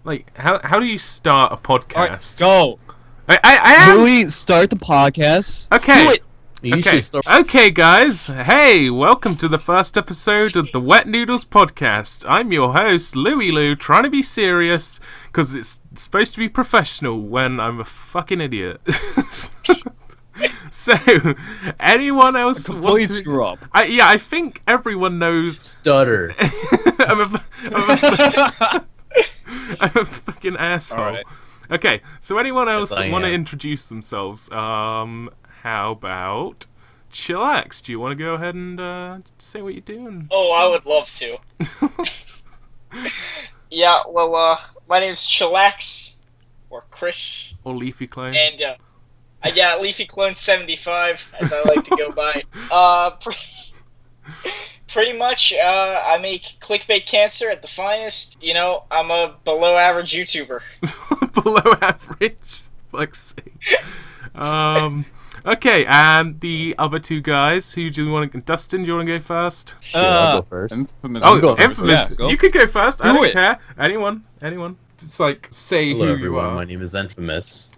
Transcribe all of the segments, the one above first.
Like, how do you start a podcast? All right, go. I am. Louie, start the podcast. Okay. Do it. Okay, guys. Hey, welcome to the first episode of the Wetnoodles podcast. I'm your host, LewieLew, trying to be serious because it's supposed to be professional when I'm a fucking idiot. So, anyone else? Complete screw up. I think everyone knows. Stutter. I'm a fucking asshole. All right. Okay, so anyone else Yes, I want to am. introduce themselves? How about Chillax? Do you want to go ahead and say what you're doing? Oh, I would love to. Yeah, well, my name's Chillax, or Chris, Or Leafy Clone? and yeah, Leafy Clone 75, as I like to go by. Pretty much, I make clickbait cancer at the finest. You know, I'm a below-average YouTuber. Below average? Fuck's sake. Okay, and the other two guys, who do you want to... Dustin, do you want to go first? Sure, I'll go first. Infamous. Oh, go first. Infamous. Yeah, go. You could go first. I Do don't it. care. Anyone. Just, like, say Hello who everyone, you are. my name is Infamous,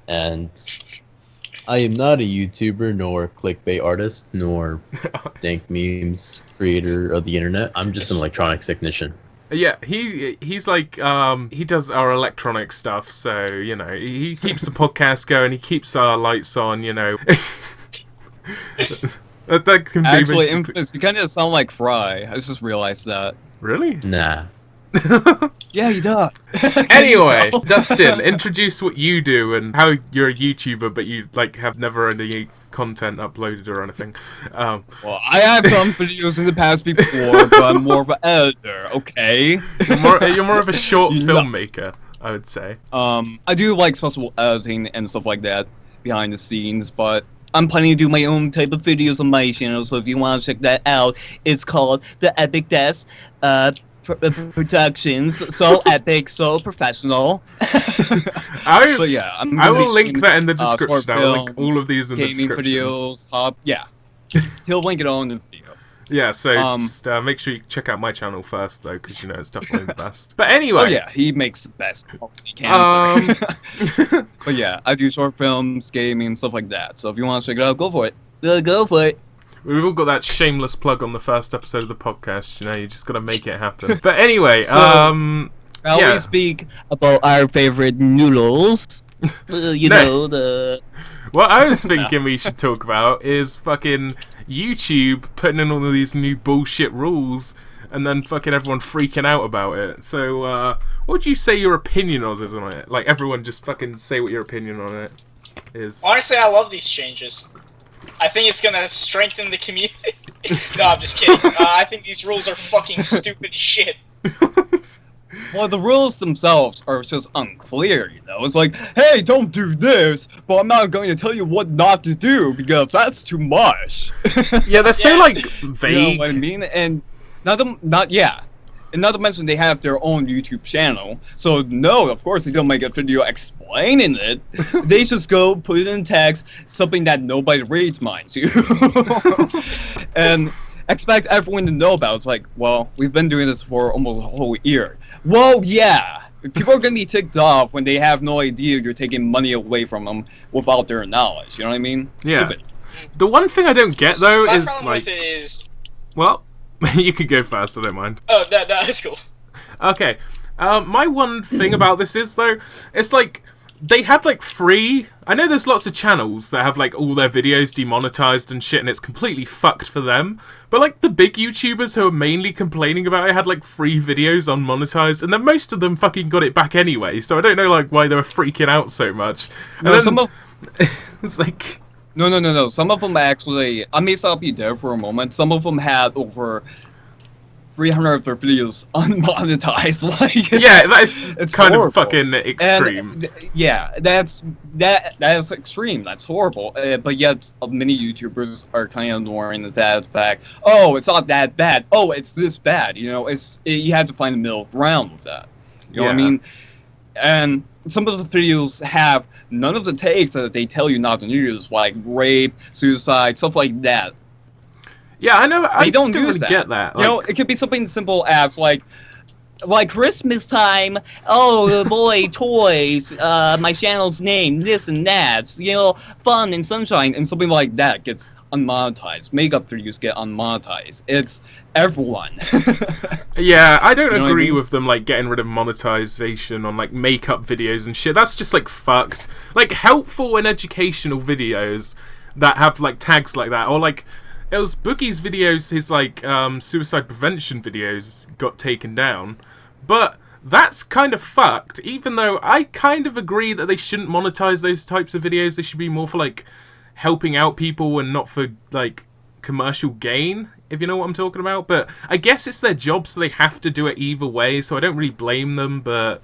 and I am not a YouTuber, nor clickbait artist, nor dank memes creator of the internet. I'm just an electronics technician. Yeah, he's like, he does our electronic stuff, so, you know, he keeps the podcast going, he keeps our lights on, you know. that can be Actually, basically- Infamous, you kind of sound like Fry. I just realized that. Really? Nah. Yeah, he does. Anyway, Dustin, introduce what you do and how you're a YouTuber, but you, like, have never any content uploaded or anything. Well, I have some videos in the past before, but I'm more of an editor, okay? You're more of a short You know- filmmaker, I would say. I do like special editing and stuff like that behind the scenes, but I'm planning to do my own type of videos on my channel, so if you want to check that out, it's called the Epicdesk Productions. So epic, so professional. But yeah, I will link that in the short description. I'll link films, all of these in the gaming description. videos. Yeah, he'll link it all in the video. Yeah, so just make sure you check out my channel first, though, because, you know, it's definitely the best. But anyway. Oh yeah, he makes the best cancer. But yeah, I do short films, gaming, stuff like that. So if you want to check it out, go for it. Go for it. We've all got that shameless plug on the first episode of the podcast, you know, you just gotta make it happen. But anyway, Now yeah. we speak about our favorite noodles. What I was thinking we should talk about is fucking YouTube putting in all of these new bullshit rules and then fucking everyone freaking out about it. So, what would you say your opinion is on it? Like, everyone just fucking say what your opinion on it is. Honestly, I love these changes. I think it's gonna strengthen the community. No, I'm just kidding. I think these rules are fucking stupid as shit. Well, the rules themselves are just unclear, you know? It's like, hey, don't do this, but I'm not going to tell you what not to do, because that's too much. Yeah, they're so, Yeah. like, You know vague. what I mean? And not to mention they have their own YouTube channel. So no, of course they don't make a video explaining it. They just go put it in text, something that nobody reads, mind you. And expect everyone to know about. It's like, well, we've been doing this for almost a whole year. Well, yeah. People are gonna be ticked off when they have no idea you're taking money away from them without their knowledge. You know what I mean? Yeah. Stupid. The one thing I don't get, though, My is, problem like... with it is... Well, you could go first, I don't mind. Oh, that's cool. Okay. My one thing about this is, though, it's like, they had, like, free... I know there's lots of channels that have, like, all their videos demonetized and shit, and it's completely fucked for them. But, like, the big YouTubers who are mainly complaining about it had, like, free videos unmonetized, and then most of them fucking got it back anyway, so I don't know, like, why they were freaking out so much. And No, then, some of it's like... No. Some of them actually, I may stop you there for a moment. Some of them had over 300 of their videos unmonetized. Like, Yeah, that's it's kind horrible. of fucking extreme. And, yeah, that is extreme. That's horrible. But yet, many YouTubers are kind of ignoring that fact. Oh, it's not that bad. Oh, it's this bad. You know, you have to find the middle ground with that. You know what I Yeah. mean? And some of the videos have none of the takes that they tell you not to use, like rape, suicide, stuff like that. Yeah, I know. I They don't don't use really that. get that. You know, Like, it could be something simple as like, like Christmas time, oh boy, toys, my channel's name, this and that, you know, fun and sunshine, and something like that gets unmonetized. Makeup videos get unmonetized. It's everyone. Yeah, I don't You know what I agree mean? with them like getting rid of monetization on like makeup videos and shit. That's just like fucked. Like helpful and educational videos that have like tags like that, or like it was Boogie's videos, his like suicide prevention videos got taken down, but that's kind of fucked. Even though I kind of agree that they shouldn't monetize those types of videos, they should be more for like helping out people and not for like commercial gain, if you know what I'm talking about. But I guess it's their job, so they have to do it either way, so I don't really blame them. But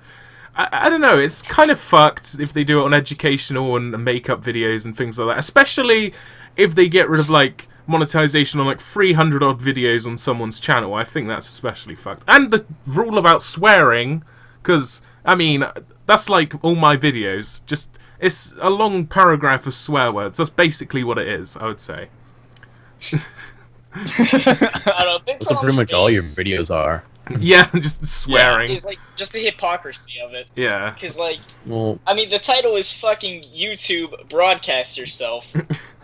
I don't know, it's kind of fucked if they do it on educational and makeup videos and things like that, especially if they get rid of like monetization on like 300 odd videos on someone's channel. I think that's especially fucked. And the rule about swearing, because I mean that's like all my videos, just it's a long paragraph of swear words. That's basically what it is, I would say. I don't know. Big That's what pretty much all your videos are. Yeah, just swearing. It's like just the hypocrisy of it. Yeah. Because like, Well, I mean, the title is fucking YouTube Broadcast Yourself,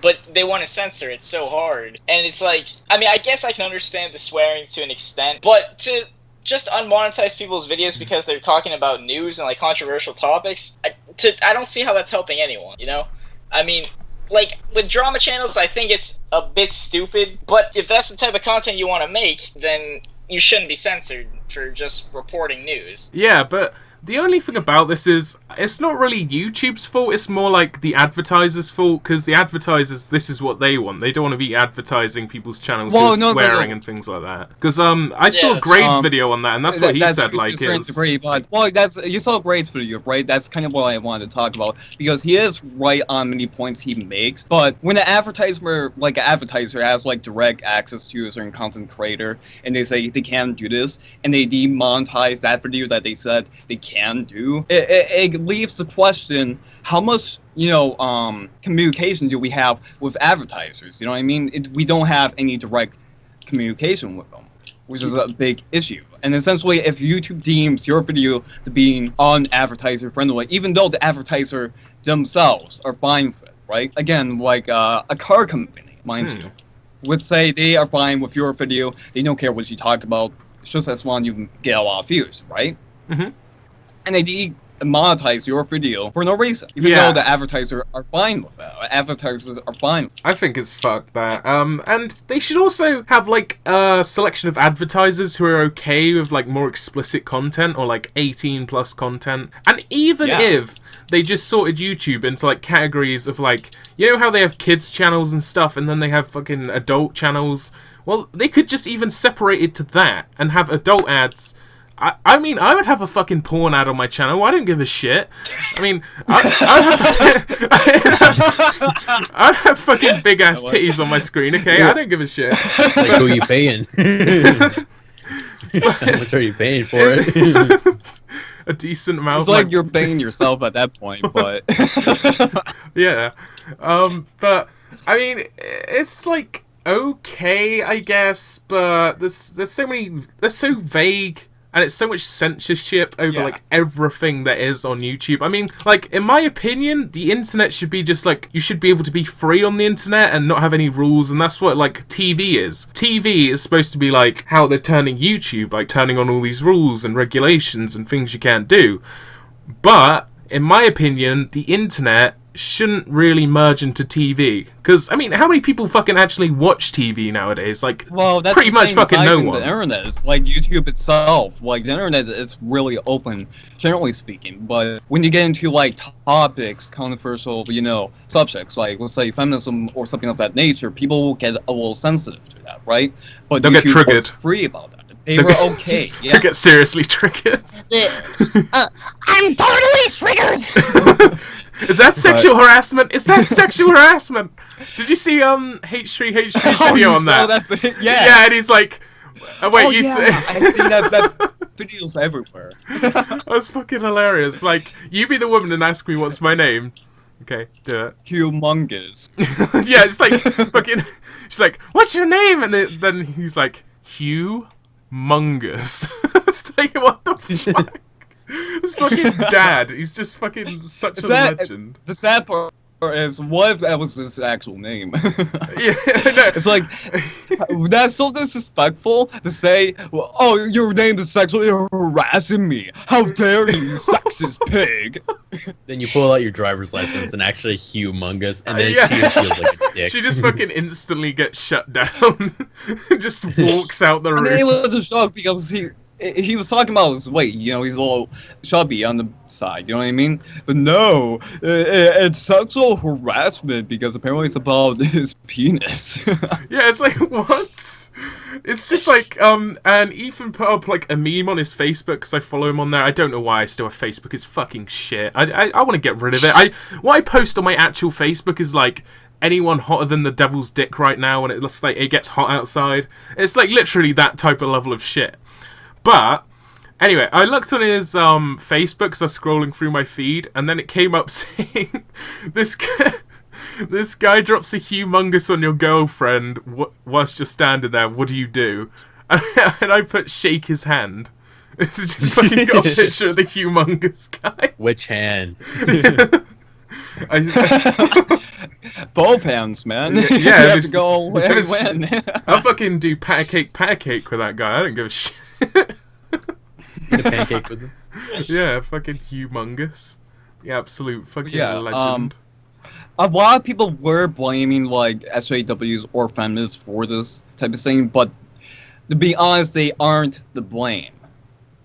but they want to censor it so hard. And it's like, I mean, I guess I can understand the swearing to an extent, but to just unmonetize people's videos because they're talking about news and like controversial topics, I don't see how that's helping anyone, you know? I mean, like, with drama channels, I think it's a bit stupid, but if that's the type of content you want to make, then you shouldn't be censored for just reporting news. Yeah, but the only thing about this is, it's not really YouTube's fault, it's more like the advertisers' fault, because the advertisers, this is what they want. They don't want to be advertising people's channels who are swearing and things like that. Because I saw Grade's video on that, and that's what he said, like, degree, but, well, you saw Grade's video, right? That's kind of what I wanted to talk about, because he is right on many points he makes, but when an advertiser, like an advertiser has, like, direct access to a certain content creator, and they say they can't do this, and they demonetize that video that they said they can do, it leaves the question, how much, you know, communication do we have with advertisers? You know what I mean? We don't have any direct communication with them, which is a big issue. And essentially, if YouTube deems your video to be un-advertiser friendly, even though the advertiser themselves are fine with it, right? Again, like a car company, mind you, would say they are fine with your video, they don't care what you talk about, it's just as long as you get a lot of views, right? Mm-hmm. And they demonetize your video for no reason, even though the advertisers are fine with it. Advertisers are fine. I think it's fucked that. And they should also have like a selection of advertisers who are okay with like more explicit content or like 18 plus content. And even if they just sorted YouTube into like categories of like, you know how they have kids channels and stuff, and then they have fucking adult channels. Well, they could just even separate it to that and have adult ads. I mean, I would have a fucking porn ad on my channel. I don't give a shit. I mean, I'd have fucking big ass titties on my screen, okay? I don't give a shit. like, who are you paying? How much are you paying for it? A decent amount. It's like you're paying yourself at that point, but... Yeah. But, I mean, it's like, okay, I guess, but there's so many... They're so vague. And it's so much censorship over, like, everything that is on YouTube. I mean, like, in my opinion, the internet should be just, like, you should be able to be free on the internet and not have any rules, and that's what, like, TV is. TV is supposed to be, like, how they're turning YouTube, like, turning on all these rules and regulations and things you can't do. But, in my opinion, the internet shouldn't really merge into TV. Because, I mean, how many people fucking actually watch TV nowadays? Like, well, that's pretty much fucking no one. The internet is like YouTube itself. Like, the internet is really open, generally speaking. But when you get into, like, topics, controversial, you know, subjects, like, let's say feminism or something of that nature, people will get a little sensitive to that, right? But they'll YouTube get triggered. was free about that. They were okay. They get seriously triggered. I'm totally triggered. Is that sexual harassment? Is that sexual harassment? Did you see H3H3's video on that? Yeah, and he's like, wait, I've seen that videos everywhere. That's fucking hilarious. Like, you be the woman and ask me what's my name. Okay, do it. Humongous. Yeah, it's like fucking. She's like, "What's your name?" And then he's like, "Hugh." humongous. It's like, what the fuck? This fucking dad, he's just fucking such a legend. The sad part is, what if that was his actual name? Yeah, I know. It's like, that's so disrespectful to say, well, oh, your name is sexually harassing me. How dare you, you sexist pig. Then you pull out your driver's license and actually humongous, and then Yeah. she just feels like a dick. She just fucking instantly gets shut down. Just walks out the I room. mean, it was a shock because he was talking about his weight, you know, he's a little chubby on the side, you know what I mean? But no, it's sexual harassment because apparently it's about his penis. Yeah, it's like, what? It's just like, and Ethan put up like a meme on his Facebook because I follow him on there. I don't know why I still have Facebook. It's fucking shit. I want to get rid of it. What I post on my actual Facebook is like, anyone hotter than the devil's dick right now, and it looks like it gets hot outside. It's like literally that type of level of shit. But anyway, I looked on his Facebook because I was scrolling through my feed, and then it came up saying this guy drops a humongous on your girlfriend whilst you're standing there. What do you do? And I put shake his hand. It's just fucking got a picture of the humongous guy. Which hand? Both hands, man. Yeah, you have to go and win. I'll fucking do pat a cake with that guy. I don't give a shit. Eat a pancake with him. Yeah, fucking humongous. The absolute fucking Yeah, legend. A lot of people were blaming like SJWs or feminists for this type of thing, but to be honest, they aren't the blame.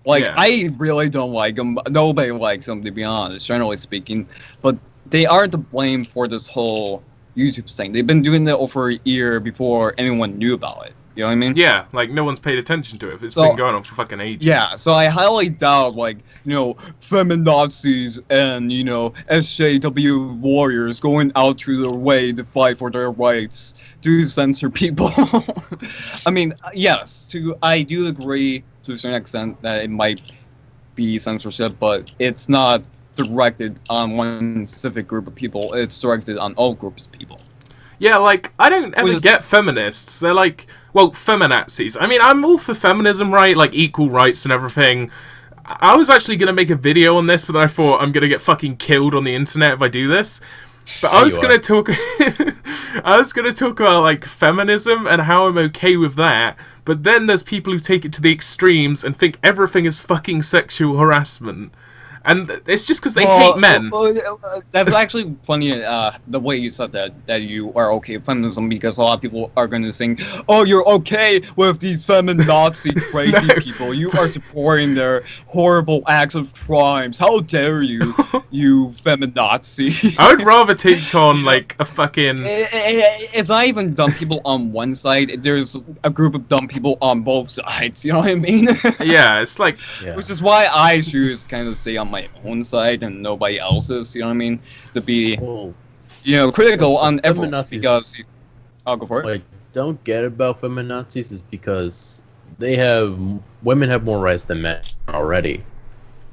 Like, Yeah. I really don't like them. Nobody likes them, to be honest, generally speaking. But they aren't to blame for this whole YouTube thing. They've been doing it over a year before anyone knew about it. You know what I mean? Yeah, like no one's paid attention to it. It's So- been going on for fucking ages. Yeah, so I highly doubt, like, you know, feminazis and, you know, SJW warriors going out through their way to fight for their rights to censor people. I mean, yes, I do agree to a certain extent that it might be censorship, but it's not directed on one specific group of people. It's directed on all groups of people. Yeah, like, I don't ever just- get feminists. They're like, well, feminazis. I mean, I'm all for feminism, right? Like, equal rights and everything. I was actually going to make a video on this, but then I thought I'm going to get fucking killed on the internet if I do this. But I was going to talk... I was going to talk about, like, feminism and how I'm okay with that. But then there's people who take it to the extremes and think everything is fucking sexual harassment. And it's just because they hate men. That's actually funny, the way you said that you are okay with feminism, because a lot of people are going to think, oh, you're okay with these feminazi crazy people. You are supporting their horrible acts of crimes. How dare you, you feminazi. I would rather take on, like, a fucking... It's not even dumb people on one side. There's a group of dumb people on both sides. You know what I mean? Yeah, it's like... Yeah. Which is why I choose kind of stay on my own side and nobody else's, you know what I mean? To be, Well, you know, critical on everyone, feminazis- because... I'll go for it. what I don't get about feminazis is because women have more rights than men already.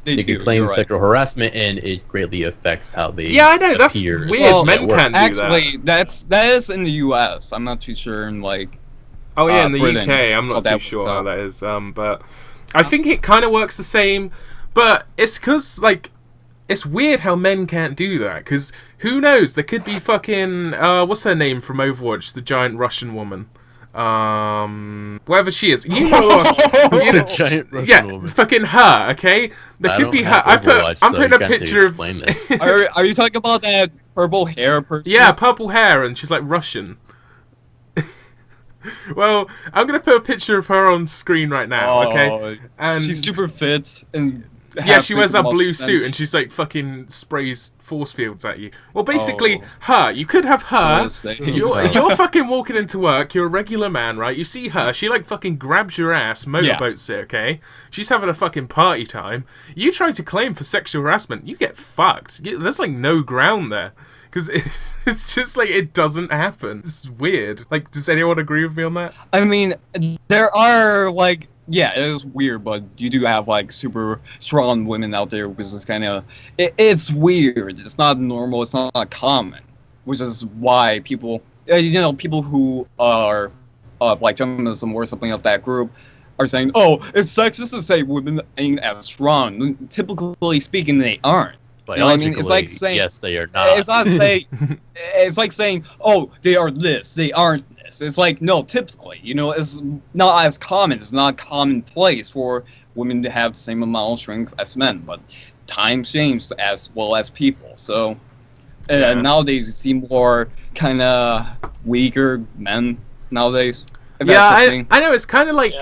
They do, can claim you're right. sexual harassment, and it greatly affects how they Yeah, I know, that's appear. weird. Well, Men can't do Actually, that. that is in the U.S. I'm not too sure in, like... Oh yeah, in the Britain. UK, I'm Well, not that too was, sure how that is. But I think it kind of works the same. But it's because, like, it's weird how men can't do that. Because who knows? There could be fucking what's her name from Overwatch? The giant Russian woman. Wherever she is. You know, The giant Russian yeah, woman. fucking her. Okay, there I could don't be her. have Overwatch, I'm so putting you a got to picture of. explain this. Are you talking about that purple hair person? Yeah, purple hair, and she's like Russian. Well, I'm gonna put a picture of her on screen right now, okay? And she's super fit and... yeah, she wears that blue muscles suit, and she's like fucking sprays force fields at you. Well, basically, her. You could have her. You're fucking walking into work. You're a regular man, right? You see her. She like fucking grabs your ass, motorboats it. Okay, she's having a fucking party time. You try to claim for sexual harassment, you get fucked. There's like no ground there. Because it's just like, it doesn't happen. It's weird. Like, does anyone agree with me on that? I mean, there are, like... Yeah, it is weird, but you do have, like, super strong women out there, which is kind of... It's weird. It's not normal. It's not common. Which is why people... you know, people who are of, like, feminism or something of that group are saying, "Oh, it's sexist to say women ain't as strong." Typically speaking, they aren't. You know what I mean? It's like saying, yes, they are not. It's not say. It's like saying, "Oh, they are this, they aren't this." It's like, no, typically, it's not as common. It's not commonplace for women to have the same amount of strength as men, but times change as well as people. So nowadays, you see more kind of weaker men nowadays. Yeah, I know, it's kind of like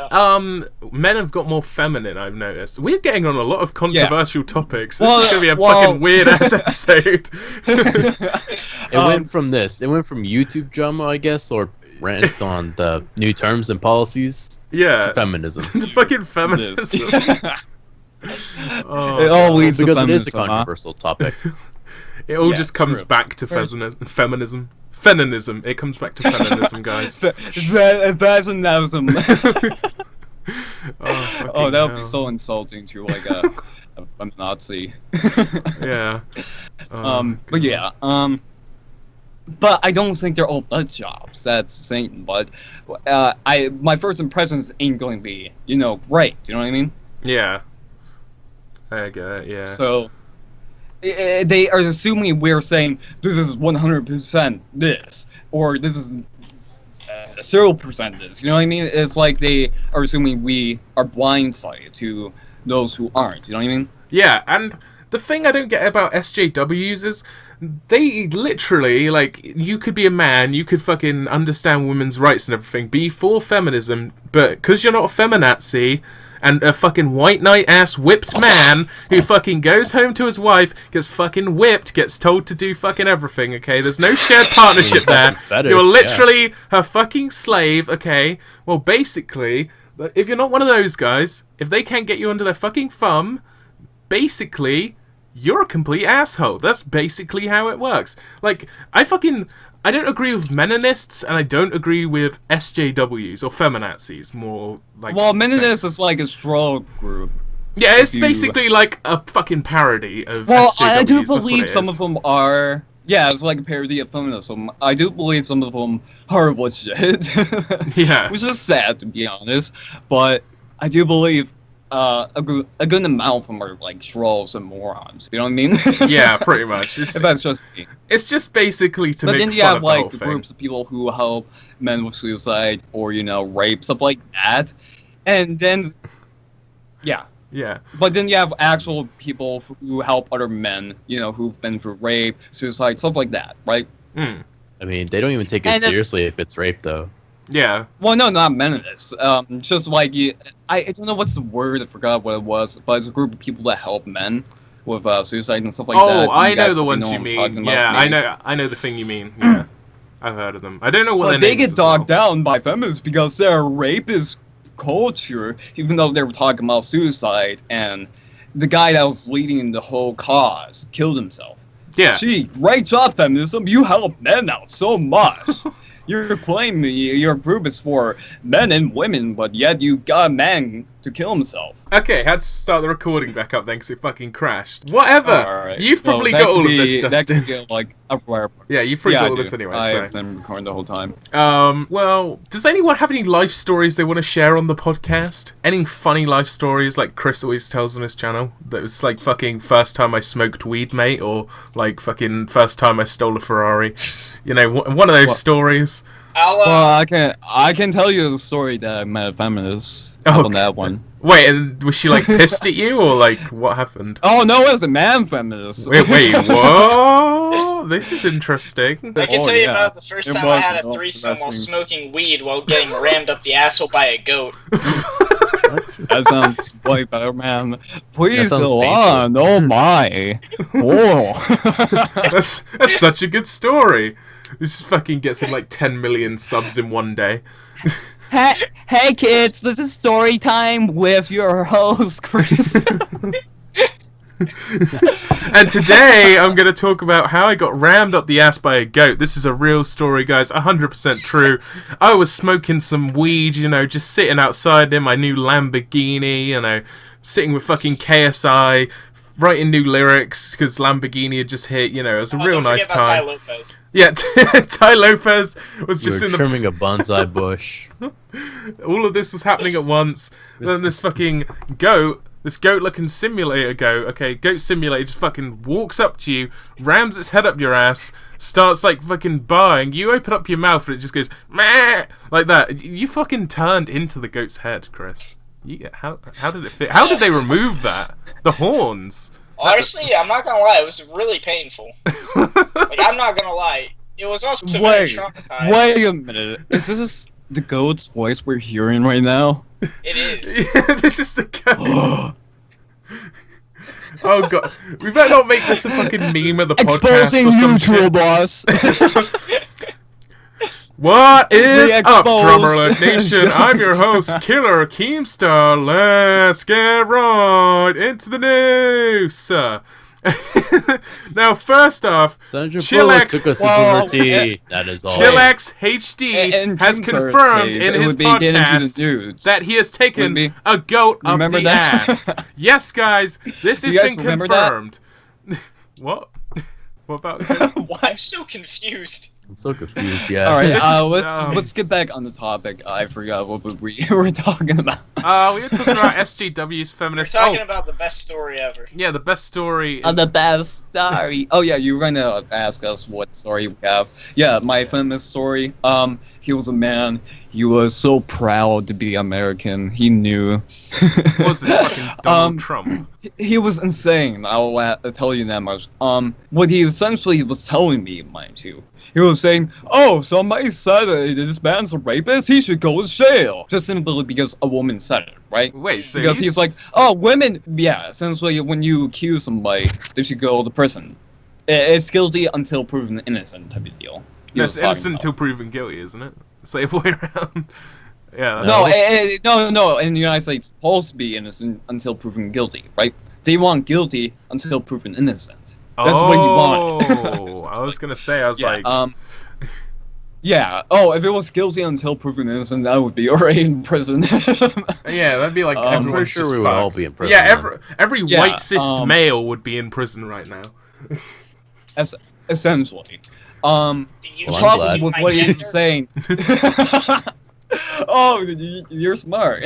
men have got more feminine, I've noticed. We're getting on a lot of controversial topics. This is going to be a fucking weird-ass episode. It went from YouTube drama, I guess, or rants on the new terms and policies to feminism. To fucking feminism. It all leads to because feminism, it is a controversial topic. It all just comes back to feminism. Feminism. It comes back to feminism, guys. That's a Nazi. Oh, that would be so insulting to like a Nazi. Yeah. But yeah. But I don't think they're all nut jobs. That's the thing. But my first impressions ain't going to be, great. Do you know what I mean? Yeah. I get it. Yeah. So. They are assuming we're saying this is 100% this, or this is 0% this. You know what I mean? It's like they are assuming we are blindsided to those who aren't. You know what I mean? Yeah, and the thing I don't get about SJWs is they literally, like, you could be a man, you could fucking understand women's rights and everything, be for feminism, but because you're not a feminazi, and a fucking white knight ass whipped man who fucking goes home to his wife, gets fucking whipped, gets told to do fucking everything, okay? There's no shared partnership there. You're literally her fucking slave, okay? Well, basically, if you're not one of those guys, if they can't get you under their fucking thumb, basically, you're a complete asshole. That's basically how it works. Like, I don't agree with Menonists, and I don't agree with SJWs, or Feminazis, more like... Well, Menonists is like a stroll group. Yeah, it's basically like a fucking parody of SJWs. Well, I do believe some of them are... Yeah, it's like a parody of feminism. I do believe some of them are legit. Yeah. Which is sad, to be honest. But I do believe a good amount of them are like trolls and morons. You know what I mean? Yeah, pretty much. If that's just me. It's just basically to make fun of the whole thing. But then you have like the groups of people who help men with suicide or rape, stuff like that. And then, yeah. Yeah. But then you have actual people who help other men, who've been through rape, suicide, stuff like that, right? Mm. I mean, they don't even take it seriously if it's rape, though. Yeah. Well, no, not Menonists. Just like I don't know what's the word. I forgot what it was. But it's a group of people that help men with suicide and stuff like that. Oh, I know the ones you mean. Yeah, I know the thing you mean. Yeah, I've heard of them. I don't know what they get dogged down by feminists because they're rapist culture, even though they were talking about suicide, and the guy that was leading the whole cause killed himself. Yeah. Gee, great job, feminism. You help men out so much. You're claiming your group is for men and women, but yet you got a man to kill himself. Okay, had to start the recording back up then because it fucking crashed. Whatever. Right. You've probably got all of this, Dustin. That could get like a rare part. Yeah, you've probably got all this anyway. I've been recording the whole time. Well, does anyone have any life stories they want to share on the podcast? Any funny life stories like Chris always tells on his channel? That was like fucking first time I smoked weed, mate, or like fucking first time I stole a Ferrari. One of those stories. Well, I can tell you the story that I met a feminist on that one. Wait, and was she like pissed at you, or like what happened? Oh no, it was a man feminist. Wait, what? This is interesting. I can tell you about the first time I had a threesome while smoking weed while getting rammed up the asshole by a goat. That sounds way better, man. Please go on. Oh my. Whoa. That's such a good story. This fucking gets him like 10 million subs in one day. Hey kids, this is story time with your host, Chris. And today I'm going to talk about how I got rammed up the ass by a goat. This is a real story, guys, 100% true. I was smoking some weed, just sitting outside in my new Lamborghini, sitting with fucking KSI, writing new lyrics because Lamborghini had just hit. You know, it was a real don't nice forget about time. Ty Lopez. Yeah, Ty Lopez was just You're in the. trimming a bonsai bush. All of this was happening at once. Then this fucking goat, this goat-looking simulator goat, okay, goat simulator just fucking walks up to you, rams its head up your ass, starts like fucking baaing. You open up your mouth and it just goes meh like that. You fucking turned into the goat's head, Chris. How did it fit? How did they remove that? The horns. Honestly, I'm not gonna lie, it was really painful. Like, I'm not gonna lie. It was also very traumatizing. Wait a minute. Is this the goat's voice we're hearing right now? It is. Yeah, this is the goat. Oh god, we better not make this a fucking meme of the podcast Exposing or some neutral, shit. boss. What is up, exposed. Drummerlet Nation? I'm your host, Killer Keemstar. Let's get right into the news. Now, first off, Sandra Bullock Chillax, took a sip Whoa. of her tea. That is all. ChillaxHD And has Keemstar's confirmed case, in it his would be get into the podcast dudes. that he has taken Would be- a goat up Remember the that? ass. Yes, guys, this has You guys been remember that? confirmed. What? What about? I'm so confused. I'm so confused. Yeah. All right, This is, let's get back on the topic. I forgot what we were talking about. We were talking about SJW's We're feminist. talking about the best story ever. Yeah, the best story. The best story. Oh yeah, you were gonna ask us what story we have. Yeah, my feminist story. He was a man. He was so proud to be American. He knew. What was this fucking Donald Trump? He was insane. I'll tell you that much. What he essentially was telling me, mind you, he was saying, "Oh, somebody said that this man's a rapist. He should go to jail." Just simply because a woman said it, right? Wait, so Because he's like, "Oh, women, yeah." Essentially, when you accuse somebody, they should go to prison. It's guilty until proven innocent type of deal. he no, was it's talking innocent about. until proven guilty, isn't it? It's the other way around. Yeah. No. In the United States, it's supposed to be innocent until proven guilty, right? They want guilty until proven innocent. That's what you want. Oh, I was gonna say, I was like, Yeah. Oh, if it was guilty until proven innocent, that would be already in prison. yeah, that'd be like I'm everyone's pretty sure just we would fucked. all be in prison. Yeah, then. every Yeah, white cis male would be in prison right now. Essentially. Well, I'm Probably glad. with what he was saying. Oh, you're smart.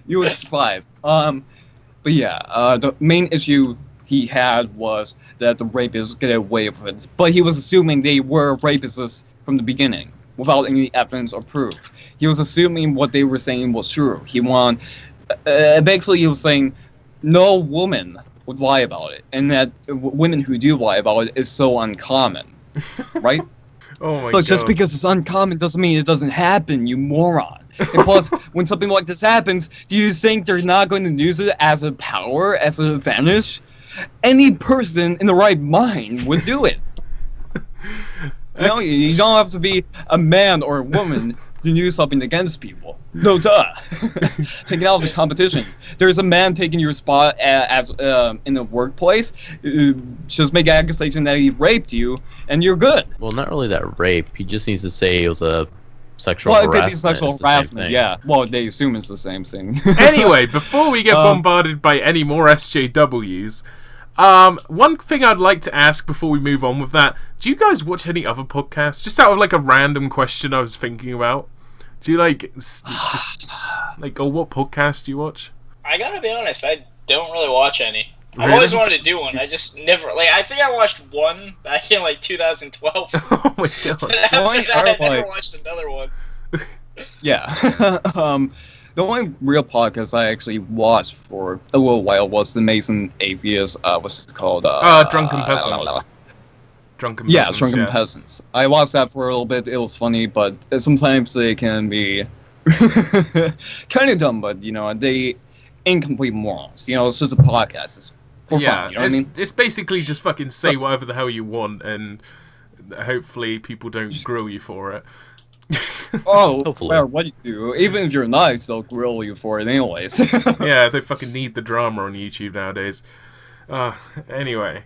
You would survive. But yeah, the main issue he had was that the rapists get away with it. But he was assuming they were rapists from the beginning, without any evidence or proof. He was assuming what they were saying was true. Basically he was saying no woman would lie about it, and that women who do lie about it is so uncommon, right? Oh my god. But just because it's uncommon doesn't mean it doesn't happen, you moron. And plus, when something like this happens, do you think they're not going to use it as a power, as an advantage? Any person in the right mind would do it. You know, you don't have to be a man or a woman to use something against people. No duh. Taking out of the competition. There's a man taking your spot as in the workplace. Just make an accusation that he raped you, and you're good. Well, not really that rape. He just needs to say it was a sexual Well, it harassment. could be sexual It's the same harassment, thing. yeah. Well, they assume it's the same thing. Anyway, before we get bombarded by any more SJWs, one thing I'd like to ask before we move on with that, do you guys watch any other podcasts? Just out of like a random question I was thinking about. Do you like, or what podcast do you watch? I gotta be honest, I don't really watch any. Really? I've always wanted to do one. I just never, I think I watched one back in 2012. Oh my god. But after Why that, I are, never like- watched another one. Yeah. The only real podcast I actually watched for a little while was the Mason Atheist. What's it called? Drunken Peasants. Drunken Yeah, Peasants, Drunken Peasants. I watched that for a little bit. It was funny, but sometimes they can be kind of dumb. But they incomplete morons. It's just a podcast. It's for Yeah, fun. You know what I mean? it's basically just fucking say whatever the hell you want, and hopefully people don't grill you for it. Oh, Hopefully. no matter what you do, even if you're nice, they'll grill you for it anyways. Yeah, they fucking need the drama on YouTube nowadays. Anyway.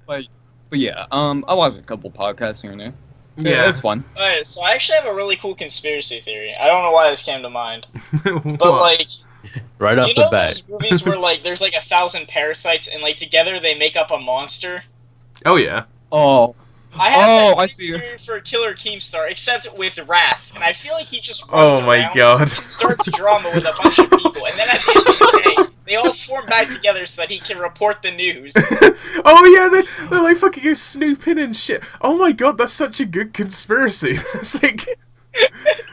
But yeah, I watch a couple podcasts here and there. Yeah. It's fun. Alright, so I actually have a really cool conspiracy theory. I don't know why this came to mind. But, What? Right off You the know bat. those movies where like there's like 1,000 parasites and like together they make up a monster? Oh yeah. Oh, I have that I see. theory for Killer Keemstar, except with rats, and I feel like he just Oh runs my around God. and starts drama with a bunch of people, and then at the end of the day, they all form back together so that he can report the news. Oh yeah, they're like fucking go snooping and shit. Oh my God, that's such a good conspiracy. That's like,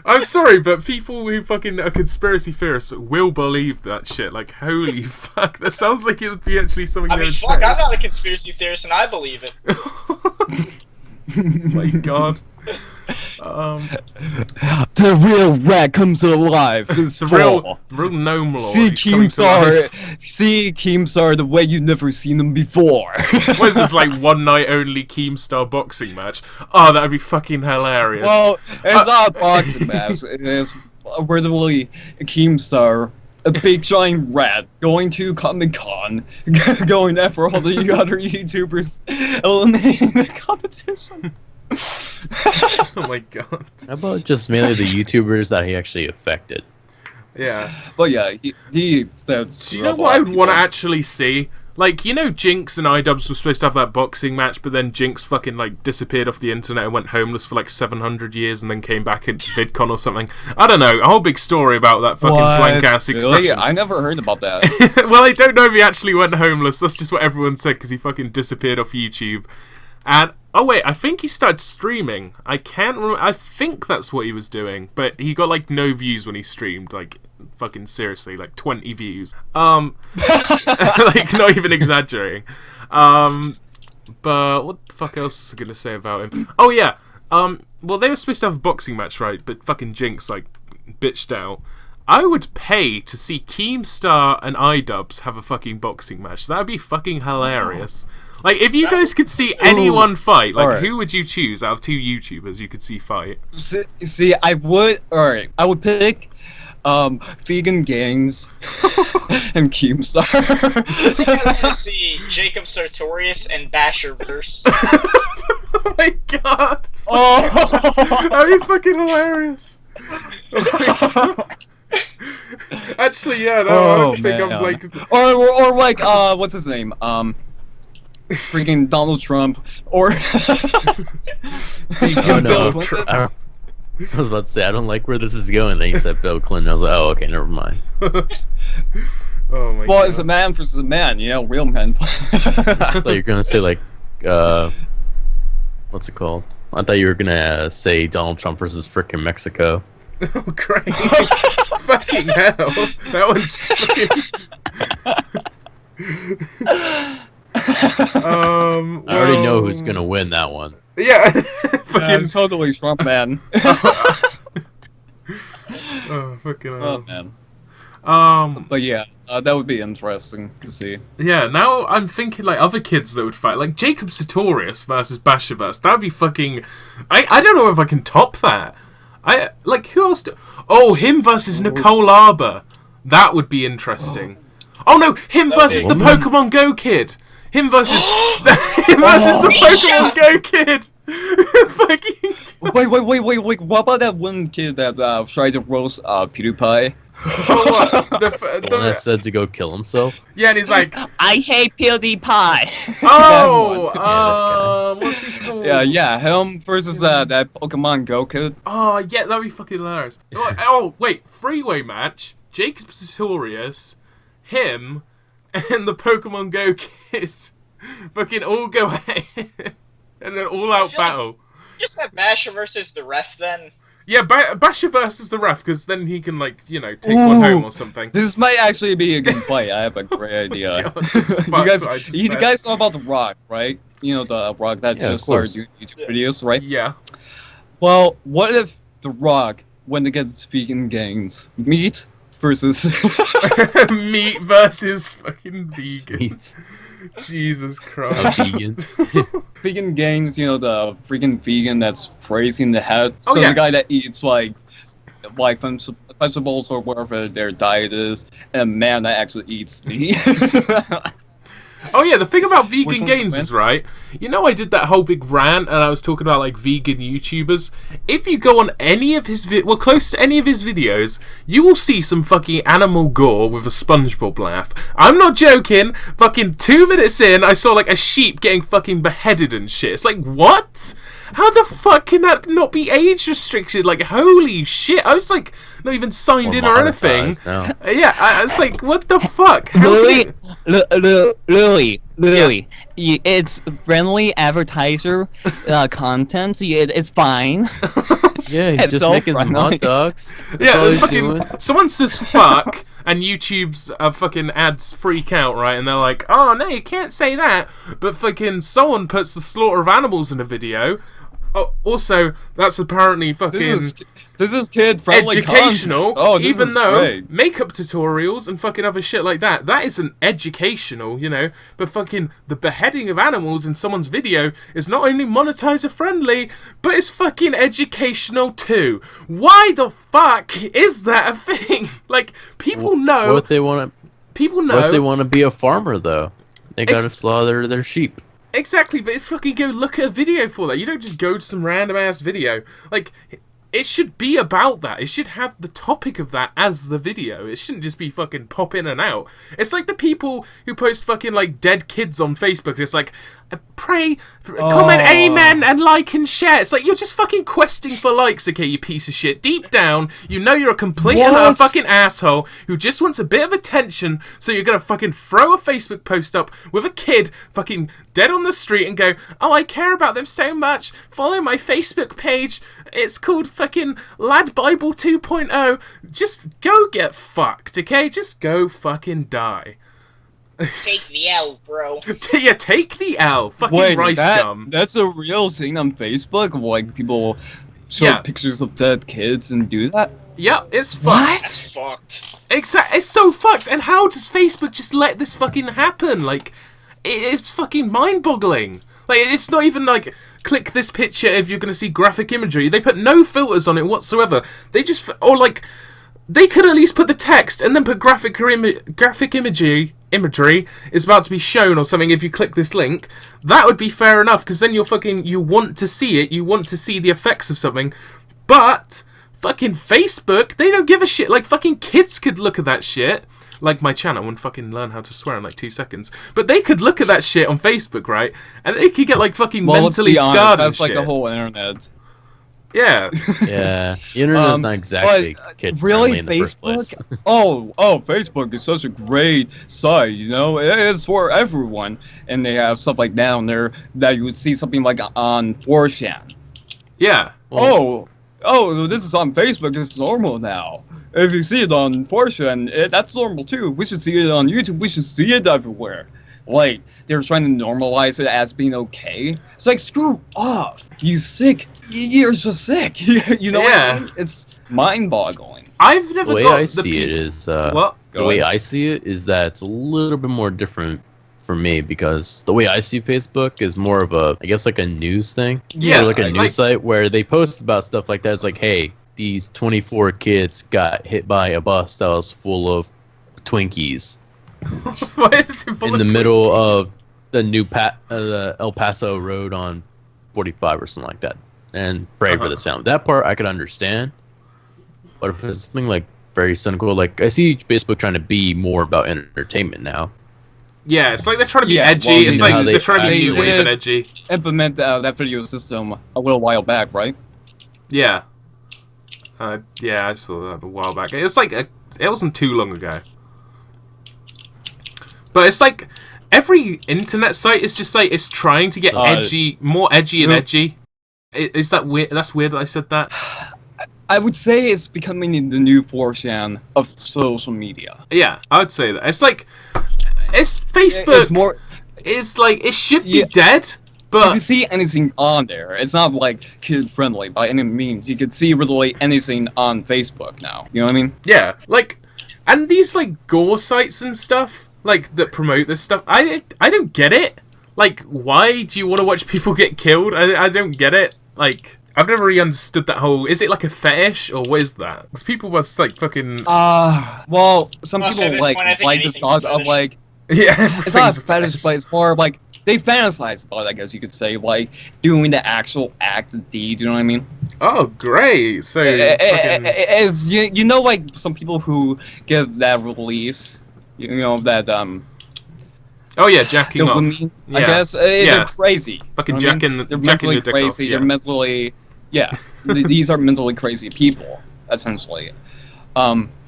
I'm sorry, but people who fucking are conspiracy theorists will believe that shit. Like, holy fuck, that sounds like it would be actually something I they mean, would fuck, say. I'm not a conspiracy theorist, and I believe it. Oh my God. The real rat comes alive. This The fall. real gnome lord. See He's coming to life. Keemstar the way you've never seen them before. What is this, like, one night only Keemstar boxing match? Oh, that'd be fucking hilarious. Well, it's not a boxing match. It's originally Keemstar, a big giant rat, going to Comic-Con, going after all the other YouTubers, eliminating the competition. Oh my God. How about just mainly the YouTubers that he actually affected? Yeah. But yeah, he that's. Do you know what I would want to actually see? Like, you know, Jinx and iDubbbz were supposed to have that boxing match, but then Jinx fucking, like, disappeared off the internet and went homeless for, like, 700 years and then came back at VidCon or something. I don't know, a whole big story about that fucking blank-ass expression. Really? I never heard about that. Well, I don't know if he actually went homeless, that's just what everyone said, because he fucking disappeared off YouTube. And, oh wait, I think he started streaming. I can't remember, I think that's what he was doing, but he got, like, no views when he streamed, like, fucking seriously, like 20 views. Like, not even exaggerating. But what the fuck else was I gonna say about him? Oh yeah. Well, they were supposed to have a boxing match, right? But fucking Jinx like bitched out. I would pay to see Keemstar and iDubbbz have a fucking boxing match. That'd be fucking hilarious. Like, if you guys could see anyone fight, like, who would you choose out of two YouTubers you could see fight? See, I would. Alright, I would pick. Vegan Gangs and Keemstar. I think I want to see Jacob Sartorius and Basherverse. Oh my God! Oh, That'd be fucking hilarious. Oh my God. Actually, yeah, no, I think I'm like, or like what's his name? Freaking Donald Trump or Oh, no. Bill Clinton. I was about to say, I don't like where this is going. Then you said Bill Clinton. I was like, oh, okay, never mind. oh my Well, God. it's a man versus a man, you know, real men. I thought you were gonna say like, what's it called? I thought you were gonna say Donald Trump versus frickin' Mexico. Oh, great. Fucking hell. That one's fucking... I already know who's gonna win that one. Yeah. Yeah, Fucking... it's totally Trump, man. Oh, fucking Oh hell. man. But yeah, that would be interesting to see. Yeah, now I'm thinking like other kids that would fight, like Jacob Sartorius versus Basherverse. That'd be fucking. I don't know if I can top that. Like who else? Oh, him versus Nicole Arbor. That would be interesting. Oh no, him versus the Pokemon Go kid. Him versus the Pokemon Go kid. Fucking. Wait! What about that one kid that tried to roast PewDiePie? Oh, what? The one that said to go kill himself. Yeah, and he's like, I hate PewDiePie. oh, what's he called? Yeah, him versus that Pokemon Go kid. Oh, yeah, that'd be fucking hilarious. Oh, wait, freeway match. Jacob Sartorius, him, and the Pokemon Go kids fucking all go ahead. And an all-out battle. Just have Basher versus the ref then. Yeah, Basherverse is the ref, because then he can, like, you know, take one home or something. This might actually be a good fight. I have a great idea. God, this you fuck what I just you said. guys know about The Rock, right? You know the Rock that Yeah, just of course. started doing YouTube videos, right? Yeah. Well, what if The Rock, when they get vegan gangs, meat versus Meat versus fucking vegan. Meat. Jesus A Christ. vegan. vegan gangs? You know the freaking vegan that's crazy in the head. Oh, So yeah. the guy that eats like vegetables or whatever their diet is, and a man that actually eats meat. Oh yeah, the thing about Which vegan one's games the is, right, you know, I did that whole big rant and I was talking about like vegan YouTubers. If you go on any of his close to any of his videos, you will see some fucking animal gore with a SpongeBob laugh. I'm not joking. Fucking 2 minutes in, I saw like a sheep getting fucking beheaded and shit. It's like, what? How the fuck can that not be age restricted? Like, holy shit! I was like, not even signed in or anything. No. Yeah, I was like, what the fuck? How can Louie, Yeah. it's friendly advertiser content. It's fine. Yeah, he's It's just so making some friendly. hot dogs. That's Yeah, all he's fucking doing. someone says fuck, and YouTube's fucking ads freak out, right? And they're like, oh no, you can't say that. But fucking someone puts the slaughter of animals in a video. Oh, also, that's apparently fucking This is kid-friendly educational, content. Oh, this even is though great. makeup tutorials and fucking other shit like that isn't educational, you know, but fucking the beheading of animals in someone's video is not only monetizer friendly, but it's fucking educational too. Why the fuck is that a thing? Like, people know, What if they want to? people know. What if they want to be a farmer though? They gotta slaughter their sheep. Exactly, but fucking go look at a video for that. You don't just go to some random ass video. Like, it should be about that. It should have the topic of that as the video. It shouldn't just be fucking pop in and out. It's like the people who post fucking like dead kids on Facebook. It's like, pray, comment amen and like and share. It's like, you're just fucking questing for likes, okay, you piece of shit. Deep down, you know you're a complete and utter fucking asshole who just wants a bit of attention, so you're gonna fucking throw a Facebook post up with a kid fucking dead on the street and go, oh, I care about them so much, follow my Facebook page, it's called fucking Lad Bible 2.0. Just go get fucked, okay? Just go fucking die. Take the L, bro. Yeah, take the L. Fucking Wait, rice gum. that's a real thing on Facebook? Like, people show Yeah. pictures of dead kids and do that? Yep, it's fucked. That's fucked. It's so fucked. And how does Facebook just let this fucking happen? Like, it's fucking mind-boggling. Like, it's not even like, click this picture if you're gonna see graphic imagery. They put no filters on it whatsoever. They just, or like, they could at least put the text and then put graphic imagery is about to be shown or something if you click this link. That would be fair enough, because then you want to see it, you want to see the effects of something. But fucking Facebook, they don't give a shit. Like, fucking kids could look at that shit, like my channel, and fucking learn how to swear in like 2 seconds. But they could look at that shit on Facebook, right? And they could get like fucking mentally let's be scarred honest, that's and like shit. the whole internet. Yeah. Yeah, the internet's not exactly kid friendly really, in the first place. Facebook? oh, Facebook is such a great site, you know? It is for everyone. And they have stuff like down there that you would see something like on 4chan. Yeah. Oh, this is on Facebook, it's normal now. If you see it on 4chan, that's normal too. We should see it on YouTube, we should see it everywhere. Like, they're trying to normalize it as being okay. It's like, screw off. You sick. You're just sick. You know what I mean? It's mind-boggling. I've never The way got I the see it is, what? the way I see it is that it's a little bit more different for me, because the way I see Facebook is more of a, I guess, like a news thing. Yeah, Or like a like- news site where they post about stuff like that. It's like, hey, these 24 kids got hit by a bus that was full of Twinkies What is it full in the of middle of the the El Paso Road on 45 or something like that, and pray for this family. That part I could understand, but if it's something like very cynical, like I see Facebook trying to be more about entertainment now. Yeah, it's like they're trying to be Yeah, edgy. well, It's you know like how they're trying to be they new wave did- and edgy. Implement that video system a little while back, right? Yeah. Yeah, I saw that a while back. It's like it wasn't too long ago. But it's like every internet site is just like it's trying to get edgy, more edgy and Yep. edgy. Is that weird? That's weird that I said that. I would say it's becoming the new 4chan of social media. Yeah, I would say that. It's like it's Facebook. It's more. It's like it should be Yeah. dead, If but you see anything on there, it's not like kid friendly by any means. You could see literally anything on Facebook now. You know what I mean? yeah, like, and these like gore sites and stuff like that promote this stuff. I don't get it. Like, why do you want to watch people get killed? I don't get it. Like, I've never really understood that whole. Is it like a fetish or what is that? Because people must like fucking. Well, some Also, at people this point, I think like the anything's thought of fetish. like Yeah, It's not a everything's fetish, but it's more like they fantasize about it, I guess you could say, like doing the actual act of deed. You know what I mean? Oh, great! So, fucking... As you know, like some people who get that release, you know that Oh yeah, jacking off. dopamine, Yeah. I guess they're crazy. Fucking you know what I mean? jacking, They're jacking mentally your dick crazy. off. Yeah. They're mentally, these are mentally crazy people, essentially.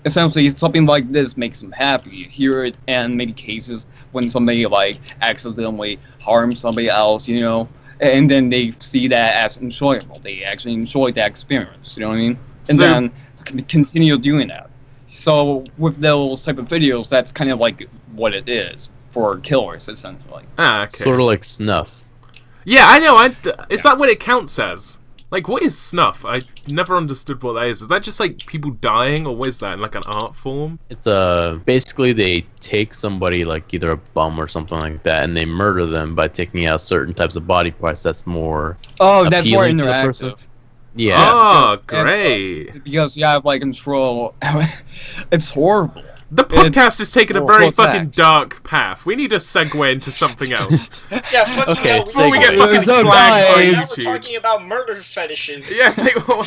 Essentially, something like this makes them happy. You hear it in many cases when somebody like accidentally harms somebody else, you know, and then they see that as enjoyable. They actually enjoy that experience. You know what I mean? And So- then continue doing that. So with those type of videos, that's kind of like what it is for killers, essentially. Ah, okay. Sort of like snuff. Yeah, I know. Is that what it counts as? Like, what is snuff? I never understood what that is. Is that just like people dying, or what is that in like an art form? It's basically they take somebody like either a bum or something like that, and they murder them by taking out certain types of body parts that's more Oh, that's more appealing to the person. interactive. yeah. Oh, because it's, great. Because you have like control. It's horrible. The podcast is taking a well, very what's fucking next? dark path. We need to segue into something else. Yeah, fucking Okay, hell, Before we segue. get fucking So flagged by guys- now we're YouTube. talking about murder fetishes. Yes, like, what?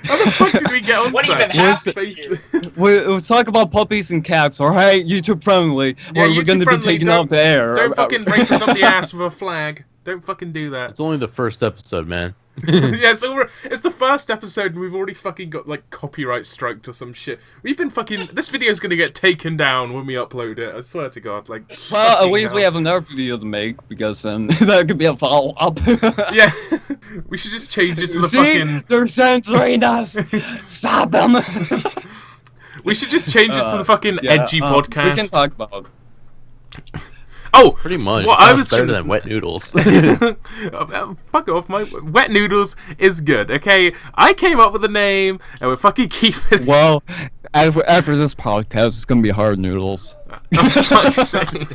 How the fuck did we get on What that? even happened here? We'll talk about puppies and cats, alright? YouTube friendly. Yeah, We're going to be YouTube-friendly, taking don't- off the air. Don't fucking rape us up the ass with a flag. Don't fucking do that. It's only the first episode, man. Yeah, so it's the first episode and we've already fucking got like copyright striked or some shit. We've been fucking... This video's gonna get taken down when we upload it. I swear to God, like... Well, at fucking least hell. we have another video to make because that could be a follow up. Yeah, we should just change it to the See? fucking... They're censoring us. Stop them. We should just change it to the fucking edgy podcast. We can talk about. Oh, Pretty much. Well, It I sounds was better gonna- than wet noodles. Fuck off, my Wetnoodles is good, okay? I came up with a name, and we're fucking keeping it. Well, after this podcast, it's gonna be hard noodles. For fuck's sake.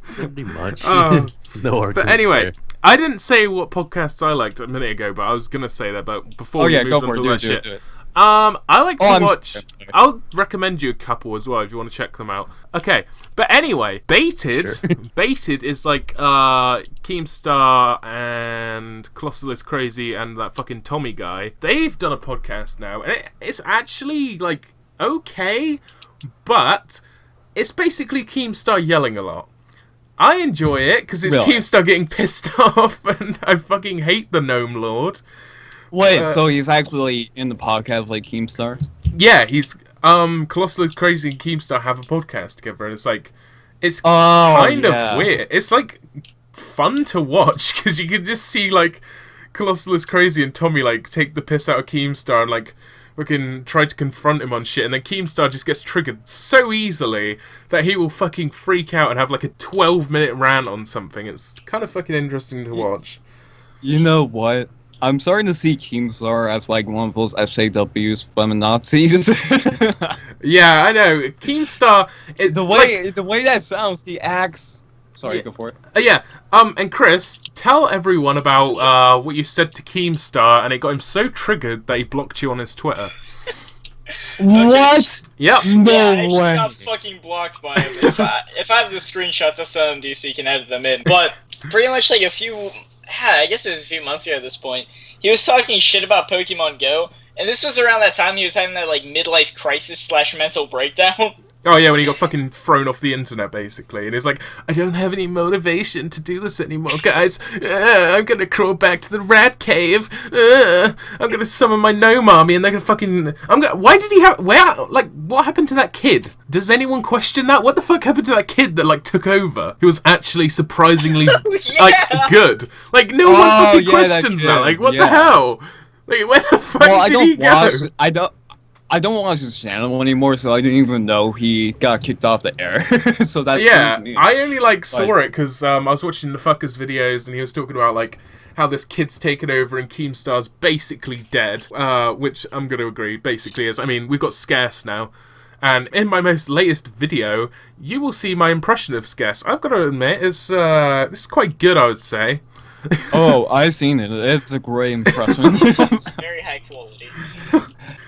Pretty much. Oh. No argument But anyway, there. I didn't say what podcasts I liked a minute ago, but I was gonna say that, but before Oh we yeah, moved go on for to it. all Do that it, do shit. it, do it. I like to Oh, I'm watch. sorry. I'll recommend you a couple as well if you want to check them out. Okay, but anyway, Baited. Sure. Baited is like Keemstar and Colossal is Crazy and that fucking Tommy guy. They've done a podcast now, and it's actually like okay, but it's basically Keemstar yelling a lot. I enjoy it because it's Really? Keemstar getting pissed off, and I fucking hate the Gnome Lord. Wait, so he's actually in the podcast like Keemstar? Yeah, he's Colossal Crazy and Keemstar have a podcast together, and it's like it's Oh, kind of weird. It's like fun to watch because you can just see like Colossal is Crazy and Tommy like take the piss out of Keemstar and like fucking try to confront him on shit, and then Keemstar just gets triggered so easily that he will fucking freak out and have like a 12-minute rant on something. It's kind of fucking interesting to watch. You know what? I'm starting to see Keemstar as like one of those SJWs feminazis. Yeah, I know. Keemstar. the way that sounds, he acts. Sorry, Yeah. go for it. Yeah, and Chris, tell everyone about what you said to Keemstar, and it got him so triggered that he blocked you on his Twitter. What? Yep. No Yeah, I just way. got fucking blocked by him. If I have the screenshot, to send them to you so you can edit them in. But pretty much like I guess it was a few months ago at this point, he was talking shit about Pokemon Go, and this was around that time he was having that like midlife crisis / mental breakdown. Oh yeah, when he got fucking thrown off the internet, basically, and he's like, I don't have any motivation to do this anymore, guys. I'm gonna crawl back to the rat cave. I'm gonna summon my gnome army, and they're gonna fucking. Why did he have? Where? Like, what happened to that kid? Does anyone question that? What the fuck happened to that kid that like took over? Who was actually surprisingly like good. Like no one Oh, fucking yeah, questions that that. kid, Like what the yeah. hell? Like where the fuck Well, did he go? I don't watch his channel anymore, so I didn't even know he got kicked off the air. So that's Yeah, me. I only like saw it because I was watching the fuckers videos and he was talking about like how this kid's taken over and Keemstar's basically dead, which I'm gonna agree basically is. I mean, we've got Scarce now, and in my most latest video, you will see my impression of Scarce. I've got to admit, this is quite good, I would say. Oh, I've seen it. It's a great impression. Very high quality.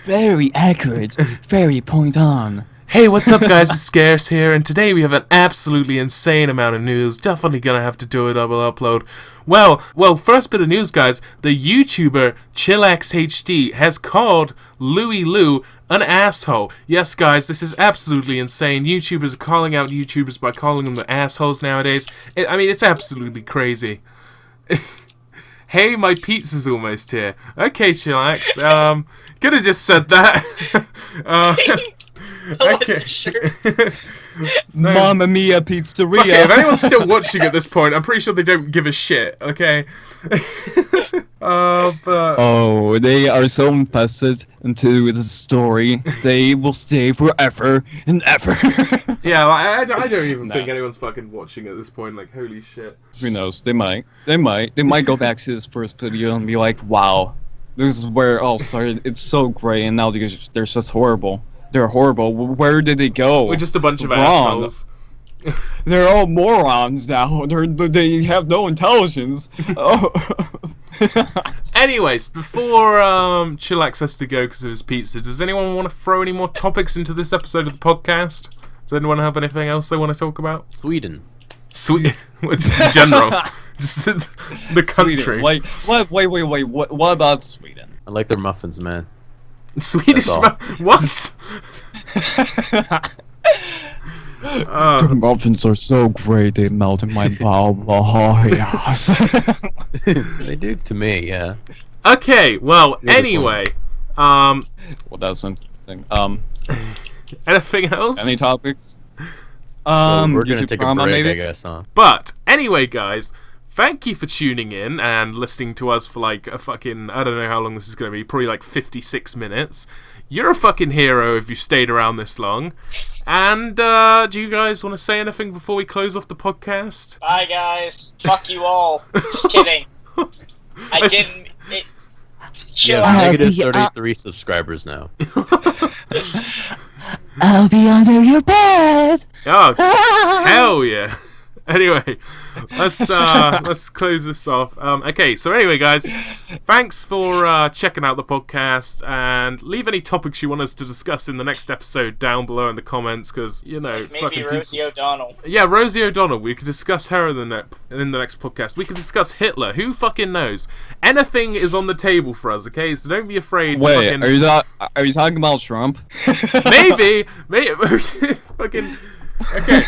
Very accurate. Very point on. Hey, what's up, guys? It's Scarce here, and today we have an absolutely insane amount of news. Definitely gonna have to do a double upload. Well, first bit of news, guys. The YouTuber ChillaxHD has called LewieLew an asshole. Yes, guys, this is absolutely insane. YouTubers are calling out YouTubers by calling them the assholes nowadays. I mean, it's absolutely crazy. Hey, my pizza's almost here. Okay, Chillax. Could have just said that. Okay. No. Mamma Mia Pizzeria. Okay, if anyone's still watching at this point, I'm pretty sure they don't give a shit. Okay. Oh, they are so invested into the story. They will stay forever and ever. Yeah, I don't even think anyone's fucking watching at this point. Like, holy shit. Who knows? They might go back to this first video and be like, "Wow, this is where sorry, it's so great," and now they're just horrible. They're horrible. Where did they go? We're just a bunch of assholes. They're all morons now. They have no intelligence. Oh. Anyways, before Chillax has to go because of his pizza, does anyone want to throw any more topics into this episode of the podcast? Does anyone have anything else they want to talk about? Sweden. Just in general. Just the country. Sweden. Wait. What about Sweden? I like their muffins, man. Swedish what? The muffins are so great, they melt in my mouth. Yes. They do to me, yeah. Okay, well, anyway. Well, that's something. Anything else? Any topics? Well, we're gonna YouTube take a drama, break, maybe? I guess, huh? But, anyway, guys, thank you for tuning in and listening to us for like a fucking, I don't know how long this is going to be, probably like 56 minutes. You're a fucking hero if you stayed around this long. And, do you guys want to say anything before we close off the podcast? Bye, guys. Fuck you all. Just kidding. I didn't. Chill Yeah, out. negative 33 subscribers now. I'll be under your bed. Oh, hell yeah. Anyway, let's close this off. Okay, so anyway, guys, thanks for checking out the podcast, and leave any topics you want us to discuss in the next episode down below in the comments, because Maybe fucking Rosie O'Donnell. Yeah, Rosie O'Donnell. We could discuss her in the next podcast. We could discuss Hitler. Who fucking knows? Anything is on the table for us. Okay, so don't be afraid. Wait, fucking... are you talking about Trump? maybe fucking okay.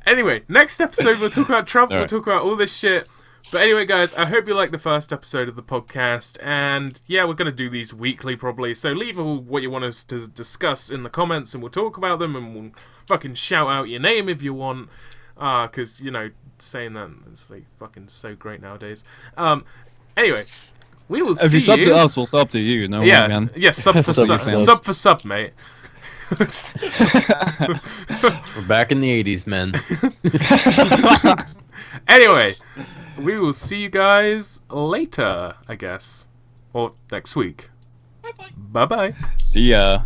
Anyway, next episode we'll talk about Trump, we'll talk about all this shit. But anyway, guys, I hope you liked the first episode of the podcast, and yeah, we're going to do these weekly probably, so leave all what you want us to discuss in the comments, and we'll talk about them, and we'll fucking shout out your name if you want, because, saying that is like fucking so great nowadays. Anyway, we will see you. If you sub to us, we'll sub to you, no yeah, man. Yeah, sub for sub, mate. We're back in the 80s, men. Anyway, we will see you guys later, I guess. Or next week. Bye-bye. See ya.